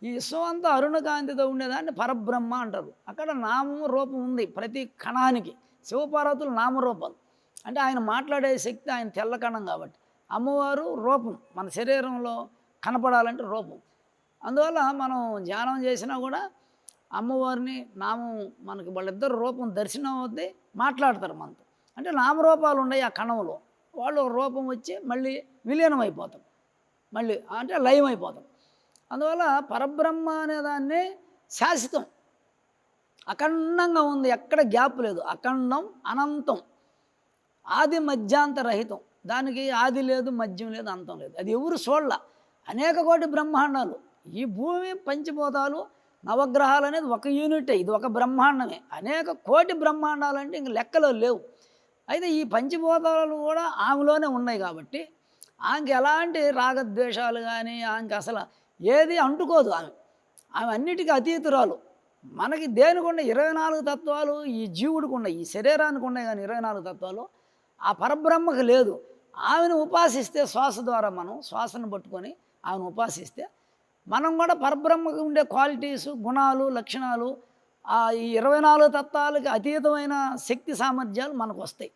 ఈ విశ్వం అంతా అరుణకాంతితో ఉండేదాన్ని పరబ్రహ్మ అంటారు. అక్కడ నామము, రూపం ఉంది ప్రతి కణానికి. శివపార్వతులు నామరూపాలు. అంటే ఆయన మాట్లాడే శక్తి ఆయన తెల్ల కణం కాబట్టి. అమ్మవారు రూపం. మన శరీరంలో కనపడాలంటే రూపం. అందువల్ల మనం ధ్యానం చేసినా కూడా అమ్మవారిని, నామం మనకి వాళ్ళిద్దరు రూపం దర్శనం అవుద్ది, మాట్లాడతారు మనతో. అంటే నామరూపాలు ఉన్నాయి ఆ కణంలో. వాళ్ళు ఒక రూపం వచ్చి మళ్ళీ విలీనం అయిపోతాం. మళ్ళీ అంటే లయమైపోతాం. అందువల్ల పరబ్రహ్మ అనేదాన్ని శాశ్వతం. అఖండంగా ఉంది. ఎక్కడ గ్యాప్ లేదు. అఖండం, అనంతం. ఆది మధ్యాంత రహితం. దానికి ఆది లేదు, మధ్యం లేదు, అంతం లేదు. అది ఎవరు చూడల. అనేక కోటి బ్రహ్మాండాలు. ఈ భూమి, పంచభూతాలు, నవగ్రహాలు అనేది ఒక యూనిటే. ఇది ఒక బ్రహ్మాండమే. అనేక కోటి బ్రహ్మాండాలంటే ఇంక లెక్కలో లేవు. అయితే ఈ పంచభూతాలు కూడా ఆమెలోనే ఉన్నాయి కాబట్టి ఆమెకి ఎలాంటి రాగద్వేషాలు కానీ, ఆమెకి అసలు ఏది అంటుకోదు ఆమె. ఆమె అన్నిటికీ అతీతురాలు. మనకి దేనికున్న 24 తత్వాలు ఈ జీవుడికి ఉన్నాయి. ఈ శరీరానికి ఉన్నాయి కానీ 24 తత్వాలు ఆ పరబ్రహ్మకు లేదు. ఆమెను ఉపాసిస్తే శ్వాస ద్వారా మనం శ్వాసను పట్టుకొని ఆమెను ఉపాసిస్తే మనం కూడా పరబ్రహ్మకు ఉండే క్వాలిటీసు, గుణాలు, లక్షణాలు ఈ 24 తత్వాలకి అతీతమైన శక్తి సామర్థ్యాలు మనకు వస్తాయి.